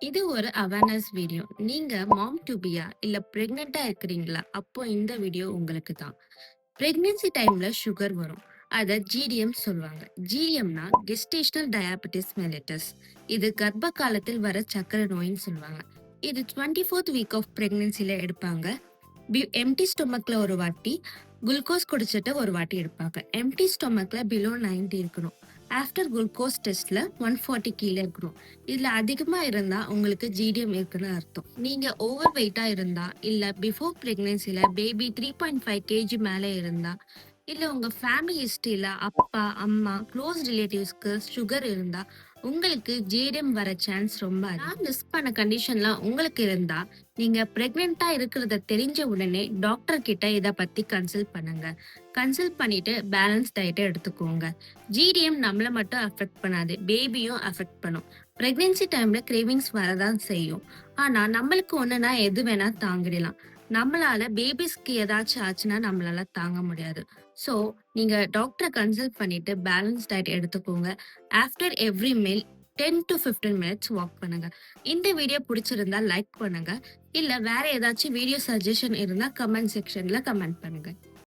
இது ஒரு awareness video. நீங்க மாம் டு பியா இல்ல பிரெக்னென்ட்டா இருக்கிறீங்களா? அப்போ இந்த வீடியோ உங்களுக்கு தான். பிரெக்னன்சி டைம்ல சுகர் வரும். அத ஜிடிஎம் சொல்லுவாங்க. ஜிடிஎம்னா கெஸ்டேஷனல் டயாபெட்டிஸ் மெலிட்டஸ். இது கர்ப்ப காலத்தில் வர சர்க்கரை நோயின்னு சொல்லுவாங்க. இது 24th வீக் ஆஃப் பிரெக்னன்சில எடுப்பாங்க. எம்டி ஸ்டொமக்ல ஒரு வாட்டி, குளுக்கோஸ் குடிச்சிட்டு ஒரு வாட்டி எடுப்பாங்க. எம்டி ஸ்டொமக்ல பிலோ 90 இருக்கணும். ஆஃப்டர் குளுக்கோஸ் டெஸ்ட்ல 140 கீழ இருக்கணும். இதுல அதிகமா இருந்தா உங்களுக்கு ஜிடிஎம் இருக்குன்னு அர்த்தம். நீங்க ஓவர் வெயிட்டா இருந்தா, இல்ல பிஃபோர் பிரெக்னன்சில பேபி 3.5 கேஜி மேல இருந்தா, இல்ல உங்க ஃபேமிலி ஹிஸ்டரியில அப்பா, அம்மா, க்ளோஸ் ரிலேட்டிவ்ஸ்க்கு சுகர் இருந்தா, உங்களுக்கு ஜிடிஎம் வர சான்ஸ் ரொம்ப அதிகம். நான் மிஸ் பண்ண கண்டிஷன்லாம் உங்களுக்கு இருந்தா, நீங்க பிரெக்னென்ட்டா இருக்கிறத தெரிஞ்ச உடனே டாக்டர் கிட்ட இத பத்தி கன்சல்ட் பண்ணுங்க. கன்சல்ட் பண்ணிட்டு பேலன்ஸ் டயட் எடுத்துக்கோங்க. ஜிடிஎம் நம்மள மட்டும் அஃபெக்ட் பண்ணாது, பேபியும் அஃபெக்ட் பண்ணும். பிரெக்னன்சி டைம்ல கிரேவிங்ஸ் வரதான் செய்யும். ஆனா நம்மளுக்கு ஒண்ணுனா எது வேணா தாங்கிடலாம். நம்மளால பேபிஸ்க்கு ஏதாச்சும் ஆச்சுன்னா நம்மளால தாங்க முடியாது. சோ நீங்க டாக்டரை கன்சல்ட் பண்ணிட்டு பேலன்ஸ் டயட் எடுத்துக்கோங்க. After every meal 10 to 15 minutes walk பண்ணுங்க. இந்த வீடியோ பிடிச்சிருந்தா லைக் பண்ணுங்க. இல்ல வேற ஏதாச்சும் வீடியோ சஜஷன் இருந்தா கமெண்ட் செக்ஷன்ல கமெண்ட் பண்ணுங்க.